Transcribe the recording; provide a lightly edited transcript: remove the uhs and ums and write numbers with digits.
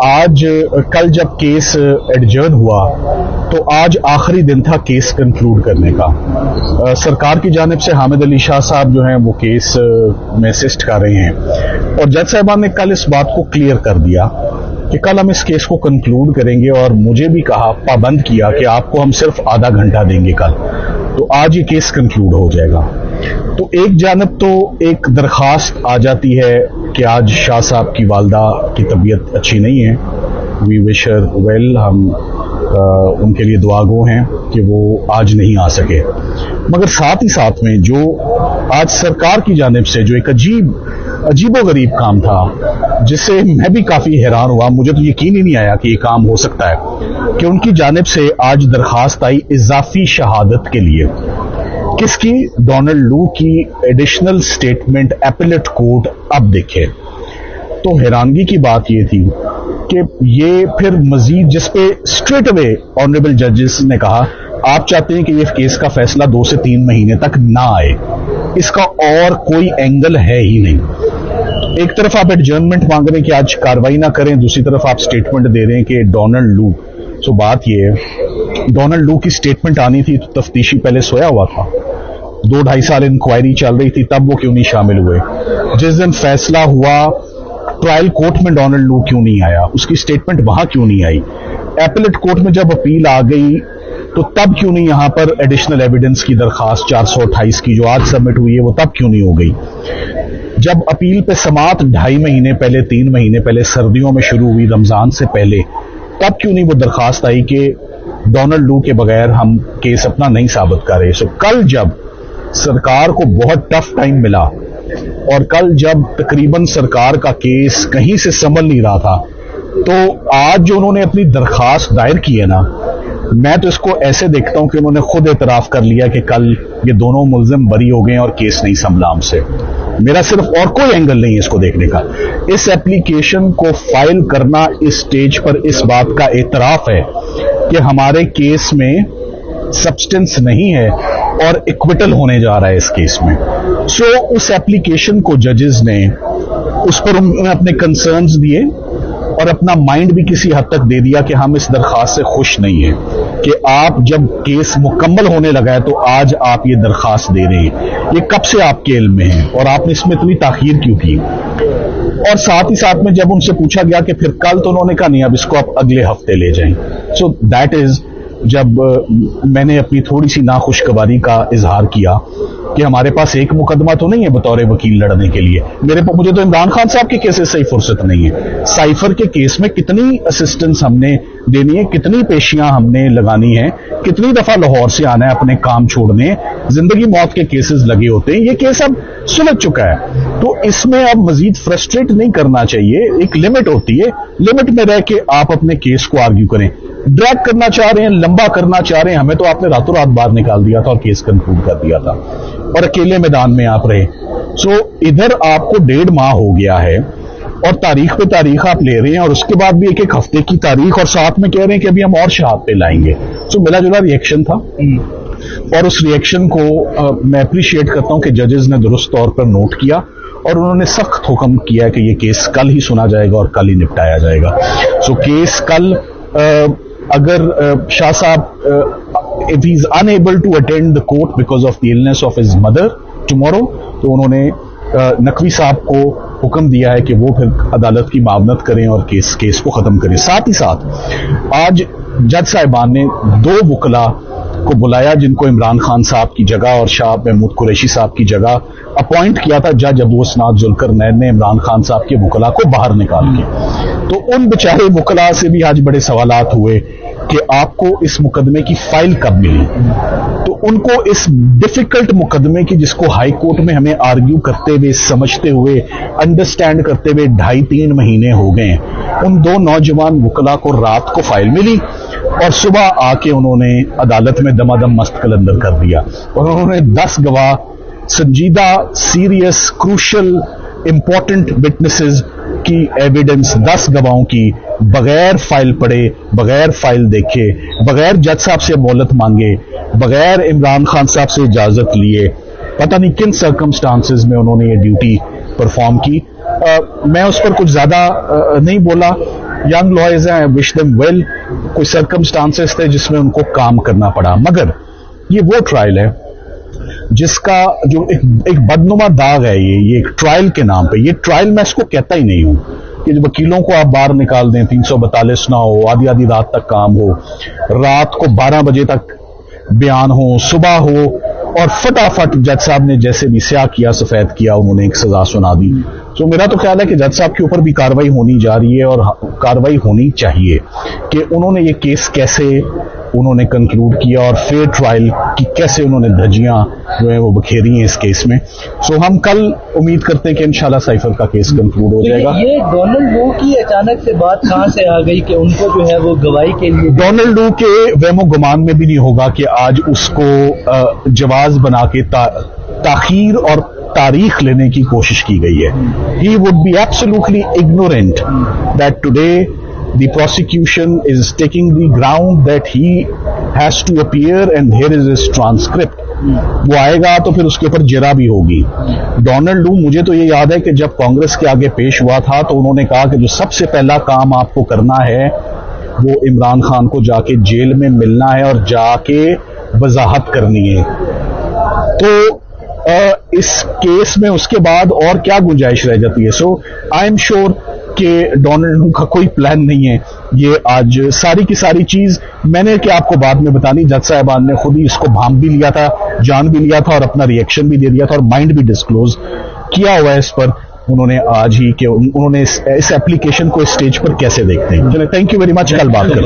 آج کل جب کیس ایڈجرن ہوا تو آج آخری دن تھا کیس کنکلوڈ کرنے کا. سرکار کی جانب سے حامد علی شاہ صاحب جو ہیں وہ کیس میں اسسٹ کر رہے ہیں, اور جج صاحبان نے کل اس بات کو کلیئر کر دیا کہ کل ہم اس کیس کو کنکلوڈ کریں گے, اور مجھے بھی کہا, پابند کیا کہ آپ کو ہم صرف آدھا گھنٹہ دیں گے کل, تو آج یہ کیس کنکلوڈ ہو جائے گا. تو ایک جانب تو ایک درخواست آ جاتی ہے کہ آج شاہ صاحب کی والدہ کی طبیعت اچھی نہیں ہے, وی وش ہر ویل, ہم ان کے لیے دعا گو ہیں کہ وہ آج نہیں آ سکے. مگر ساتھ ہی ساتھ میں جو آج سرکار کی جانب سے جو ایک عجیب و غریب کام تھا, جس سے میں بھی کافی حیران ہوا, مجھے تو یقین ہی نہیں آیا کہ یہ کام ہو سکتا ہے, کہ ان کی جانب سے آج درخواست آئی اضافی شہادت کے لیے. کس کی؟ ڈونلڈ لو کی ایڈیشنل سٹیٹمنٹ ایپیلیٹ کورٹ. اب دیکھیں تو حیرانگی کی بات یہ تھی کہ یہ پھر مزید, جس پہ اسٹریٹ اوے آنریبل ججز نے کہا آپ چاہتے ہیں کہ یہ کیس کا فیصلہ 2 سے 3 مہینے تک نہ آئے, اس کا اور کوئی اینگل ہے ہی نہیں. ایک طرف آپ ایڈجرنمنٹ مانگ رہے ہیں کہ آج کاروائی نہ کریں, دوسری طرف آپ سٹیٹمنٹ دے رہے ہیں کہ ڈونلڈ لو. سو بات یہ ہے, ڈونلڈ لو کی سٹیٹمنٹ آنی تھی تو تفتیشی پہلے سویا ہوا تھا, 2-2.5 سال انکوائری چل رہی تھی, تب وہ کیوں نہیں شامل ہوئے؟ جس دن فیصلہ ہوا ٹرائل کورٹ میں ڈونلڈ لو کیوں نہیں آیا؟ اس کی سٹیٹمنٹ وہاں کیوں نہیں آئی؟ ایپیلیٹ کورٹ میں جب اپیل آ گئی تو تب کیوں نہیں یہاں پر ایڈیشنل ایویڈنس کی درخواست 428 کی جو آج سبمٹ ہوئی ہے وہ تب کیوں نہیں ہو گئی؟ جب اپیل پہ سماعت 2.5 مہینے پہلے 3 مہینے پہلے سردیوں میں شروع ہوئی, رمضان سے پہلے, تب کیوں نہیں وہ درخواست آئی کہ ڈونلڈ لو کے بغیر ہم کیس اپنا نہیں ثابت کر رہے؟ سو کل جب سرکار کو بہت ٹف ٹائم ملا اور کل جب تقریباً سرکار کا کیس کہیں سے سنبھل نہیں رہا تھا, تو آج جو انہوں نے اپنی درخواست دائر کی ہے نا, میں تو اس کو ایسے دیکھتا ہوں کہ انہوں نے خود اعتراف کر لیا کہ کل یہ دونوں ملزم بری ہو گئے اور کیس نہیں سنبھلا ہم سے. میرا صرف اور کوئی اینگل نہیں ہے اس کو دیکھنے کا. اس ایپلیکیشن کو فائل کرنا اس سٹیج پر اس بات کا اعتراف ہے کہ ہمارے کیس میں سبسٹنس نہیں ہے اور ایکویٹل ہونے جا رہا ہے اس کیس میں. سو اس ایپلیکیشن کو ججز نے اس پر انہوں نے اپنے کنسرنز دیے اور اپنا مائنڈ بھی کسی حد تک دے دیا کہ ہم اس درخواست سے خوش نہیں ہیں کہ آپ جب کیس مکمل ہونے لگا ہے تو آج آپ یہ درخواست دے رہے ہیں. یہ کب سے آپ کے علم میں ہے اور آپ نے اس میں اتنی تاخیر کیوں کی؟ اور ساتھ ہی ساتھ میں جب ان سے پوچھا گیا کہ پھر کل, تو انہوں نے کہا نہیں اب اس کو آپ اگلے ہفتے لے جائیں. سو دیٹ از جب میں نے اپنی تھوڑی سی ناخوشگواری کا اظہار کیا کہ ہمارے پاس ایک مقدمہ تو نہیں ہے بطور وکیل لڑنے کے لیے. مجھے تو عمران خان صاحب کے کیسز سے ہی فرصت نہیں ہے. سائفر کے کیس میں کتنی اسسٹنس ہم نے دینی ہے, کتنی پیشیاں ہم نے لگانی ہے, کتنی دفعہ لاہور سے آنا ہے اپنے کام چھوڑنے, زندگی موت کے کیسز لگے ہوتے ہیں. یہ کیس اب سلجھ چکا ہے, تو اس میں اب مزید فرسٹریٹ نہیں کرنا چاہیے. ایک لمٹ ہوتی ہے, لمٹ میں رہ کے آپ اپنے کیس کو آرگیو کریں. ڈریگ کرنا چاہ رہے ہیں, لمبا کرنا چاہ رہے ہیں, ہمیں تو آپ نے راتوں رات باہر نکال دیا تھا اور کیس کنکلوڈ کر دیا تھا اور اکیلے میدان میں آپ رہے. سو ادھر آپ کو 1.5 ماہ ہو گیا ہے اور تاریخ پہ تاریخ آپ لے رہے ہیں, اور اس کے بعد بھی ایک ہفتے کی تاریخ, اور ساتھ میں کہہ رہے ہیں کہ ابھی ہم اور شہاد پہ لائیں گے. سو ملا جلا ریئیکشن تھا, اور اس ریئیکشن کو میں اپریشیٹ کرتا ہوں کہ ججز نے درست طور پر نوٹ کیا اور انہوں نے سخت حکم کیا کہ یہ کیس کل ہی سنا جائے گا اور کل ہی نپٹایا جائے گا. سو کیس کل اگر شاہ صاحب if he is unable to attend the court because of the illness of his mother tomorrow, تو انہوں نے نقوی صاحب کو حکم دیا ہے کہ وہ پھر عدالت کی معاونت کریں اور کیس کو ختم کریں. ساتھ ہی ساتھ آج جج صاحبان نے 2 وکلا کو بلایا جن کو عمران خان صاحب کی جگہ اور شاہ محمود قریشی صاحب کی جگہ اپوائنٹ کیا تھا جج ابو اسناد ذوالقرنین نے عمران خان صاحب کے وکلا کو باہر نکال کے. تو ان بیچارے وکلا سے بھی آج بڑے سوالات ہوئے کہ آپ کو اس مقدمے کی فائل کب ملی. تو ان کو اس ڈیفیکلٹ مقدمے کی, جس کو ہائی کورٹ میں ہمیں آرگیو کرتے ہوئے, سمجھتے ہوئے, انڈرسٹینڈ کرتے ہوئے 2.5-3 مہینے ہو گئے, ان 2 نوجوان وکلا کو رات کو فائل ملی اور صبح آ کے انہوں نے عدالت میں دمادم مست قلندر کر دیا, اور انہوں نے 10 گواہ, سنجیدہ, سیریس, کروشل, امپورٹنٹ وٹنسز کی ایویڈنس 10 گواہوں کی بغیر فائل پڑھے, بغیر فائل دیکھے, بغیر جج صاحب سے مہلت مانگے, بغیر عمران خان صاحب سے اجازت لیے, پتہ نہیں کن سرکمسٹانسز میں انہوں نے یہ ڈیوٹی پرفارم کی, میں اس پر کچھ زیادہ نہیں بولا. ینگ لائرز ہیں, وش دم ویل. کوئی سرکمسٹانسز تھے جس میں ان کو کام کرنا پڑا, مگر یہ وہ ٹرائل ہے جس کا جو ایک بدنما داغ ہے. یہ ایک ٹرائل کے نام پہ, یہ ٹرائل میں اس کو کہتا ہی نہیں ہوں کہ وکیلوں کو آپ باہر نکال دیں, 342 نہ ہو, آدھی رات تک کام ہو, رات کو 12 بجے تک بیان ہو, صبح ہو, اور فٹافٹ جج صاحب نے جیسے بھی سیاہ کیا سفید کیا انہوں نے ایک سزا سنا دی. تو میرا تو خیال ہے کہ جج صاحب کے اوپر بھی کاروائی ہونی جا رہی ہے, اور کاروائی ہونی چاہیے کہ انہوں نے یہ کیس کیسے انہوں نے کنکلوڈ کیا, اور فیئر ٹرائل کی کیسے انہوں نے دھجیاں جو ہیں وہ بکھیری ہیں اس کیس میں. سو ہم کل امید کرتے ہیں کہ انشاءاللہ سائفر کا کیس کنکلوڈ ہو جائے گا. یہ ڈونلڈ وو کی اچانک سے بات کہاں سے آ گئی کہ ان کو جو ہے وہ گواہی کے لیے؟ ڈونلڈ وو کے وہم و گمان میں بھی نہیں ہوگا کہ آج اس کو جواز بنا کے تاخیر اور تاریخ لینے کی کوشش کی گئی ہے. He would be absolutely ignorant that today the prosecution is taking the ground that he has to appear and here is his transcript. وہ آئے گا تو پھر اس کے اوپر جرا بھی ہوگی. ڈونلڈ وو, مجھے تو یہ یاد ہے کہ جب کانگریس کے آگے پیش ہوا تھا تو انہوں نے کہا کہ جو سب سے پہلا کام آپ کو کرنا ہے وہ عمران خان کو جا کے جیل میں ملنا ہے اور جا کے وضاحت کرنی ہے. تو اس کیس میں اس کے بعد اور کیا گنجائش رہ جاتی ہے؟ سو آئی ایم شیور کہ ڈونلڈ کا کوئی پلان نہیں ہے. یہ آج ساری کی ساری چیز میں نے کہ آپ کو بعد میں بتانی, جج صاحبان نے خود ہی اس کو بھانپ بھی لیا تھا, جان بھی لیا تھا, اور اپنا ریئیکشن بھی دے دیا تھا, اور مائنڈ بھی ڈسکلوز کیا ہوا ہے اس پر انہوں نے آج ہی, کہ انہوں نے اس ایپلیکیشن کو اس سٹیج پر کیسے دیکھتے ہیں. چلے, تھینک یو ویری مچ, کل بات کریں.